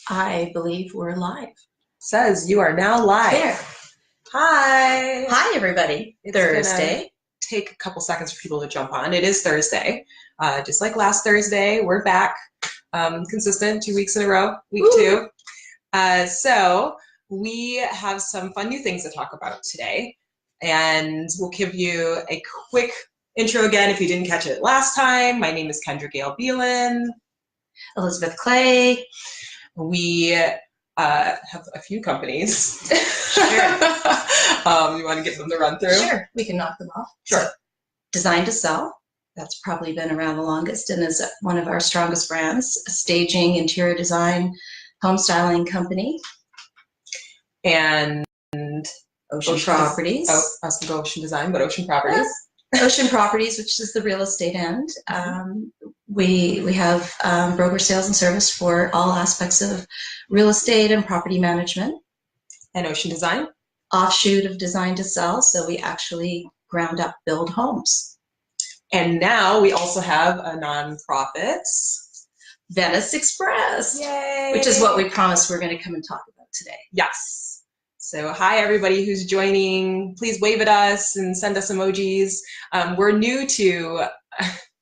I believe we're live. Says you are now live. There. Hi. Hi, everybody. It's Thursday. Take a couple seconds for people to jump on. It is Thursday. Just like last Thursday, we're back. Consistent 2 weeks in a row, week Woo. 2. So we have some fun new things to talk about today. And we'll give you a quick intro again if you didn't catch it last time. My name is Kendra Gale Beelan. Elizabeth Clay. We have a few companies. Sure. You want to give them the run through? Sure, we can knock them off. Sure. So, Design to Sell. That's probably been around the longest and is one of our strongest brands. A staging, interior design, home styling company. And Ocean Properties. I was going to go Ocean Design, but Ocean Properties. Ocean Properties, which is the real estate end. We have broker sales and service for all aspects of real estate and property management. And Ocean Design. Offshoot of Design to Sell, so we actually ground up build homes. And now we also have a nonprofit, Venice Expressed. Yay! Which is what we promised we're going to come and talk about today. Yes. So hi everybody who's joining. Please wave at us and send us emojis. We're new to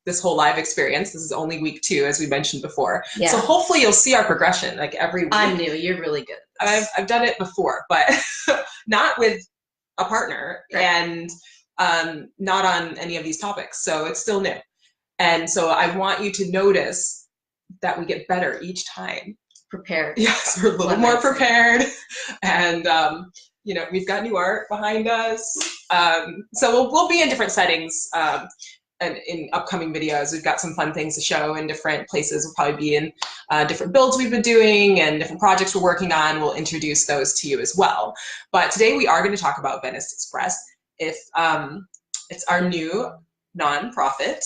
this whole live experience. This is only week 2, as we mentioned before. Yeah. So hopefully you'll see our progression like every week. I'm new. You're really good at this. I've done it before, but not with a partner, right. And not on any of these topics. So it's still new. And so I want you to notice that we get better each time. Prepared. Yes, we're a little more prepared. And, we've got new art behind us. So we'll be in different settings and in upcoming videos. We've got some fun things to show in different places. We'll probably be in different builds we've been doing and different projects we're working on. We'll introduce those to you as well. But today we are going to talk about Venice Expressed. It's our new nonprofit.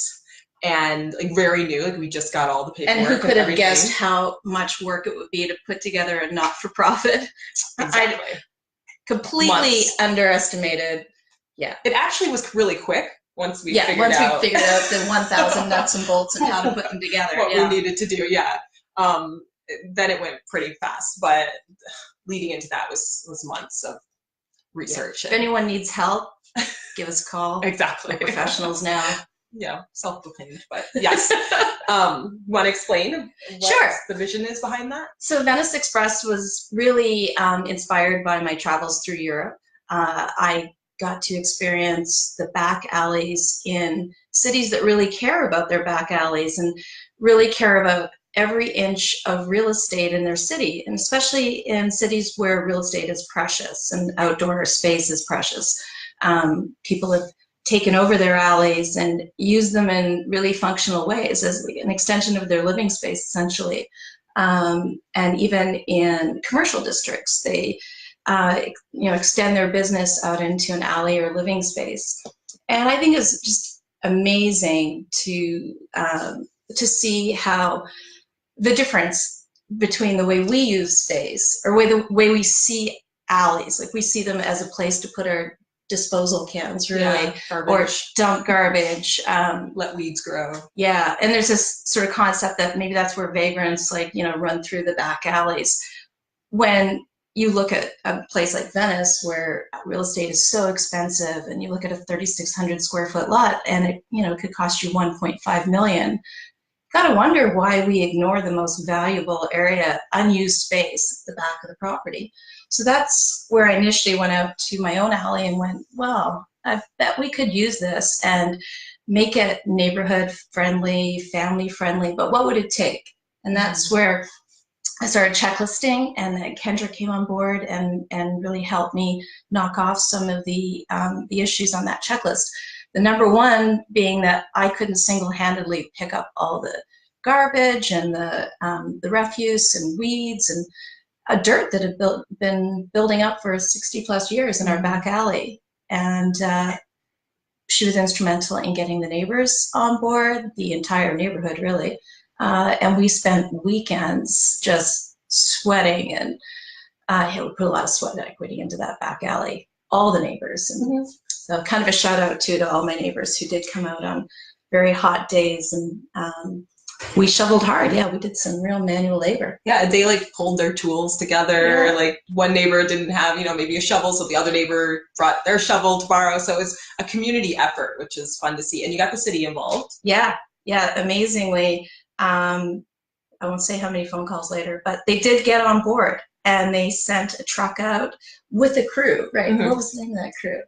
And like very new, like we just got all the paperwork. And who could have guessed how much work it would be to put together a not-for-profit? Exactly. I completely underestimated. Yeah. It actually was really quick once we figured out the 1,000 nuts and bolts and how to put them together. What we needed to do, yeah. Then it went pretty fast, but leading into that was months of research. If anyone needs help, give us a call. Exactly. We're professionals now. Yeah, self-proclaimed, but yes. Want to explain what the vision is behind that? So Venice Expressed was really inspired by my travels through Europe. I got to experience the back alleys in cities that really care about their back alleys and really care about every inch of real estate in their city, and especially in cities where real estate is precious and outdoor space is precious. People have taken over their alleys and used them in really functional ways as an extension of their living space, essentially. And even in commercial districts, they extend their business out into an alley or living space. And I think it's just amazing to see how the difference between the way we use space or the way we see alleys, like we see them as a place to put our disposal cans, really, or dump garbage, let weeds grow. Yeah, and there's this sort of concept that maybe that's where vagrants run through the back alleys. When you look at a place like Venice, where real estate is so expensive, and you look at a 3,600 square foot lot, and it could cost you 1.5 million. Got to wonder why we ignore the most valuable area, unused space, at the back of the property. So that's where I initially went out to my own alley and went, well, I bet we could use this and make it neighborhood friendly, family friendly, but what would it take? And that's where I started checklisting, and then Kendra came on board and really helped me knock off some of the issues on that checklist. The number one being that I couldn't single-handedly pick up all the garbage and the refuse and weeds and dirt that had been building up for 60+ years in our back alley. And she was instrumental in getting the neighbors on board, the entire neighborhood really. And we spent weekends just sweating, and we put a lot of sweat equity into that back alley, all the neighbors. And so kind of a shout out to all my neighbors who did come out on very hot days and We shoveled hard. Yeah, we did some real manual labor. Yeah, they like pulled their tools together. Yeah. Like one neighbor didn't have, maybe a shovel, so the other neighbor brought their shovel to borrow. So it was a community effort, which is fun to see. And you got the city involved. Yeah, yeah, amazingly. I won't say how many phone calls later, but they did get on board and they sent a truck out with a crew, right? Mm-hmm. What was the name of that crew?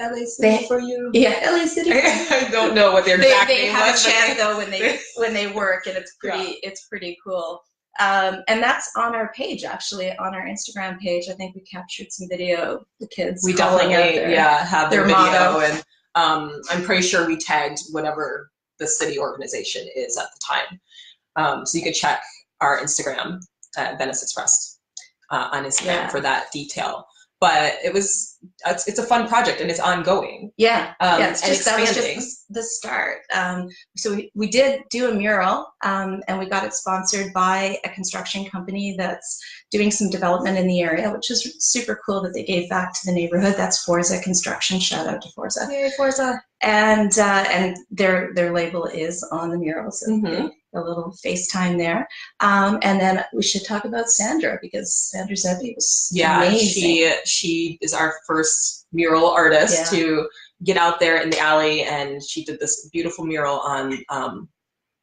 LA City for you. Yeah, LA City. I don't know what their exact they name have was. a chant though when they work, and it's pretty cool. And that's on our page, actually, on our Instagram page. I think we captured some video of the kids. We definitely have their video, motto. And I'm pretty sure we tagged whatever the city organization is at the time. So you could check our Instagram at Venice Expressed on Instagram for that detail. But it's a fun project and it's ongoing. Yeah, it's just, that was expanding. just the start. So we did do a mural, and we got it sponsored by a construction company that's doing some development in the area, which is super cool that they gave back to the neighborhood. That's Forza Construction. Shout out to Forza. Yay, Forza. And their label is on the mural, so a little FaceTime there. And then we should talk about Sandra, because Sandra Zebby was amazing. She is our first mural artist to get out there in the alley, and she did this beautiful mural on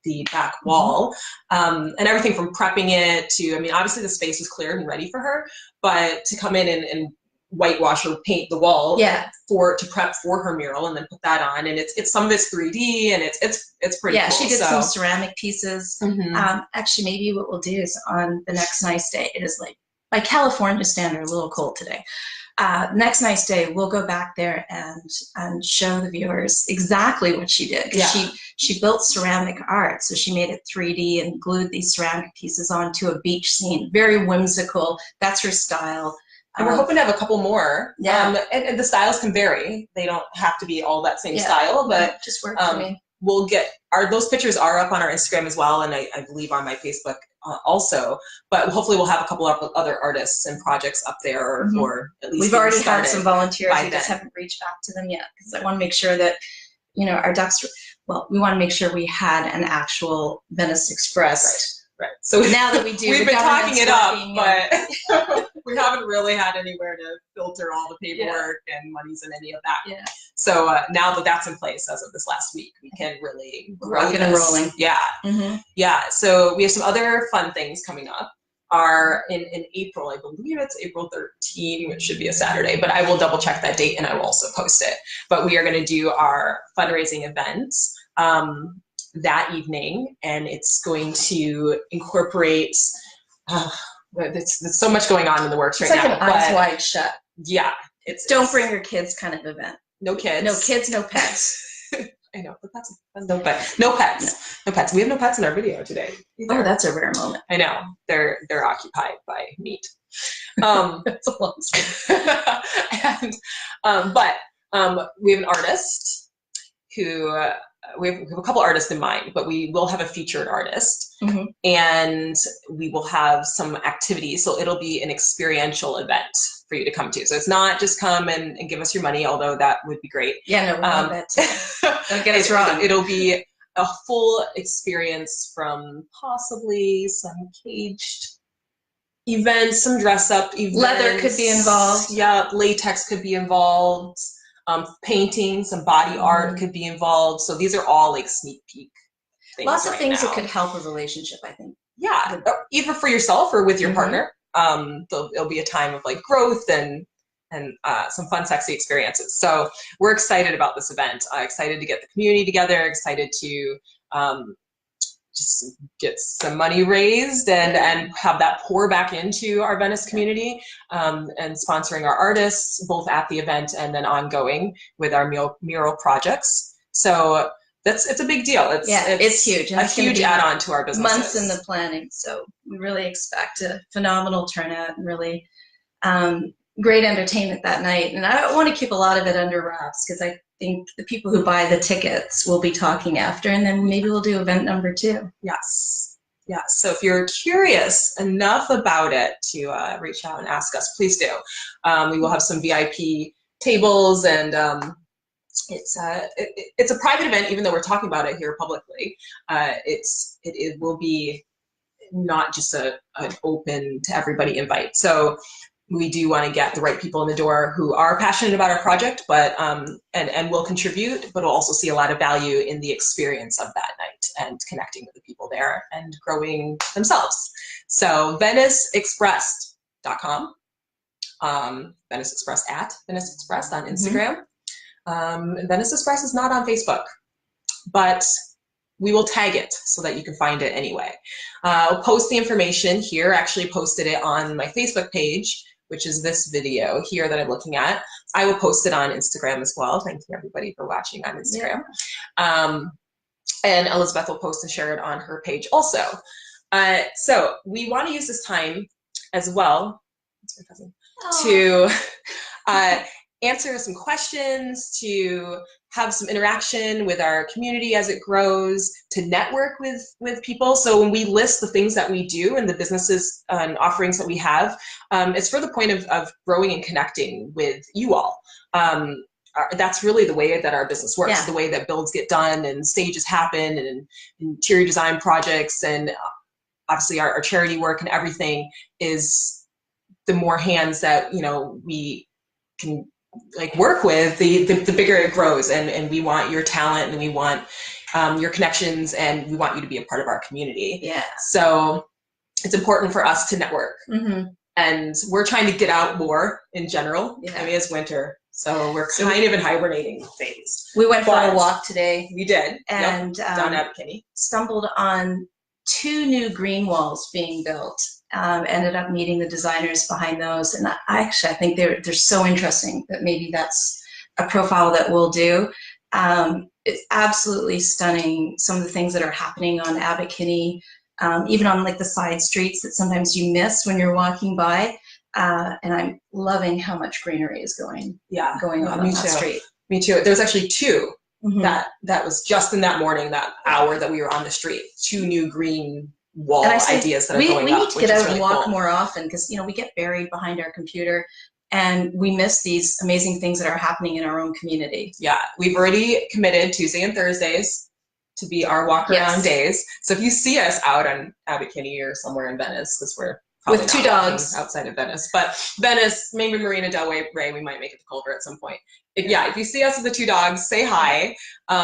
the back wall, and everything from prepping it to, obviously the space was cleared and ready for her, but to come in and whitewash or paint the wall to prep for her mural and then put that on, and it's some of it's 3D and it's pretty cool. She did some ceramic pieces. Actually, maybe what we'll do is on the next nice day, it is like by California standard a little cold today. Next nice day we'll go back there and show the viewers exactly what she did. She built ceramic art, so she made it 3D and glued these ceramic pieces onto a beach scene. Very whimsical. That's her style. And we're hoping to have a couple more. And the styles can vary. They don't have to be all that same style, but just work for me. We'll get those pictures are up on our Instagram as well, and I believe on my Facebook also. But hopefully we'll have a couple of other artists and projects up there, or at least we've already had some volunteers. We just haven't reached back to them yet, because I want to make sure that our ducks. Well, we want to make sure we had an actual Venice Expressed. Right. So now that we do, we've been talking it up, but we haven't really had anywhere to filter all the paperwork and monies and any of that. Yeah. So now that that's in place as of this last week, we can really rock it and rolling. Yeah. Yeah. So we have some other fun things coming up. Are in April, I believe it's April 13, which should be a Saturday, but I will double check that date and I will also post it. But we are going to do our fundraising events that evening, and it's going to incorporate there's so much going on in the works right now. It's like an eyes wide shut. Yeah, don't bring your kids kind of event. No kids. No kids, no pets. I know, but that's no pets. No pets. We have no pets in our video today either. Oh, that's a rare moment. I know. They're occupied by meat. That's a long story. But we have an artist who we have a couple artists in mind, but we will have a featured artist, and we will have some activities. So it'll be an experiential event for you to come to. So it's not just come and give us your money, although that would be great. Yeah, no, we love that too. Don't get us wrong. It'll be a full experience, from possibly some caged events, some dress up events. Leather could be involved. Yeah, latex could be involved. Painting, some body art could be involved. So these are all like sneak peek things. Lots of things that could help a relationship, I think. Yeah, either for yourself or with your partner. It'll be a time of like growth and some fun, sexy experiences. So we're excited about this event. Excited to get the community together. Excited to just get some money raised and have that pour back into our Venice community, and sponsoring our artists both at the event and then ongoing with our mural projects. So it's a big deal. It's huge. And a huge add-on to our business. Months in the planning, so we really expect a phenomenal turnout and really great entertainment that night. And I don't want to keep a lot of it under wraps, because I think the people who buy the tickets will be talking after, and then maybe we'll do event number 2. Yes. Yeah. So if you're curious enough about it to reach out and ask us, please do. We will have some VIP tables and it's a private event, even though we're talking about it here publicly. It will be not just an open to everybody invite. So we do want to get the right people in the door who are passionate about our project, but and will contribute, but will also see a lot of value in the experience of that night and connecting with the people there and growing themselves. So VeniceExpressed.com, Venice Expressed at Venice Expressed on Instagram. Venice Express is not on Facebook, but we will tag it so that you can find it anyway. I'll post the information here. Actually posted it on my Facebook page, which is this video here that I'm looking at. I will post it on Instagram as well. Thank you everybody for watching on Instagram. Yeah. And Elizabeth will post and share it on her page also. So we want to use this time as well to answer some questions, to have some interaction with our community as it grows, to network with people. So when we list the things that we do and the businesses and offerings that we have, it's for the point of growing and connecting with you all. That's really the way that our business works, yeah. The way that builds get done and stages happen and interior design projects and obviously our charity work and everything is the more hands that, you know, we can like work with, the bigger it grows, and we want your talent and we want your connections and we want you to be a part of our community. Yeah. So it's important for us to network. And we're trying to get out more in general. Yeah. I mean, it's winter, so we're kind of in hibernating phase. We went for a walk today. We did. And down at Kinney. Stumbled on 2 new green walls being built. Ended up meeting the designers behind those, and I think they're so interesting that maybe that's a profile that we'll do. It's absolutely stunning, some of the things that are happening on Abbot Kinney, even on like the side streets that sometimes you miss when you're walking by. And I'm loving how much greenery is going on that street. Me too. There's actually 2 that was just in that morning, that hour that we were on the street. 2 new green wall ideas that are going up. We need to get out and walk more often because, you know, we get buried behind our computer and we miss these amazing things that are happening in our own community. Yeah, we've already committed Tuesday and Thursdays to be our walk around days. So if you see us out on Abbot Kinney or somewhere in Venice, because we're probably with 2 dogs outside of Venice, but Venice, maybe Marina Del Rey, we might make it to Culver at some point. If you see us with the 2 dogs, say hi,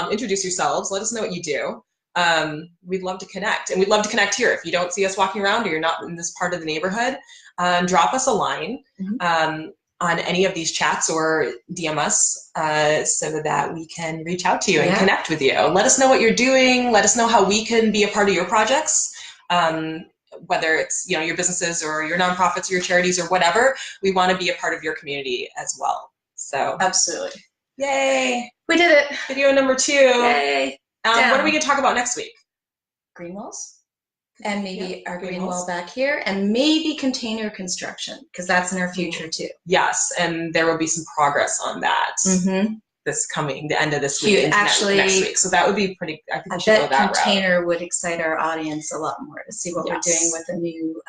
introduce yourselves, let us know what you do. We'd love to connect, and we'd love to connect here. If you don't see us walking around or you're not in this part of the neighborhood, drop us a line on any of these chats or DM us so that we can reach out to you and connect with you. Let us know what you're doing. Let us know how we can be a part of your projects, whether it's, you know, your businesses or your nonprofits or your charities or whatever. We want to be a part of your community as well. So absolutely. Yay. We did it. Video number 2. Yay. What are we going to talk about next week? Green walls, and maybe our green wall back here, and maybe container construction, because that's in our future too. Yes, and there will be some progress on that the end of this week, actually next week. So that would be pretty. I think we should go that route. Container would excite our audience a lot more to see what we're doing with the new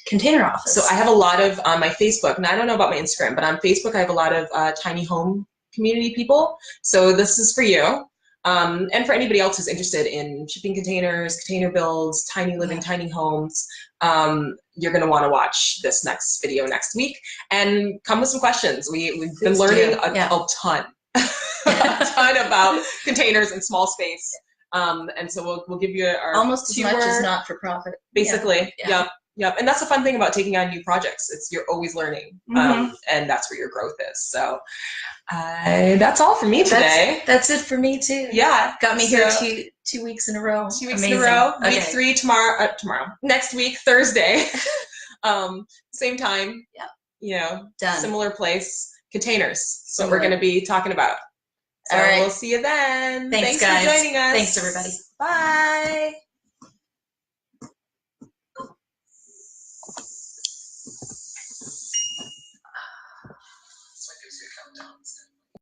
container office. So I have a lot of on my Facebook, and I don't know about my Instagram, but on Facebook I have a lot of tiny home community people. So this is for you. And for anybody else who's interested in shipping containers, container builds, tiny living, tiny homes, you're going to want to watch this next video next week and come with some questions. We've been learning a ton, a ton about containers and small space. And so we'll give you our almost as much as not for profit. Basically, Yep. And that's the fun thing about taking on new projects. You're always learning, and that's where your growth is. So that's all for me today. That's it for me too. Yeah. Got me here 2 weeks in a row. 2 weeks in a row. Okay. Week 3 tomorrow. Next week, Thursday. Same time. Yeah. You know, done. Similar place. Containers. So we're going to be talking about. So all right. We'll see you then. Thanks guys. For joining us. Thanks everybody. Bye.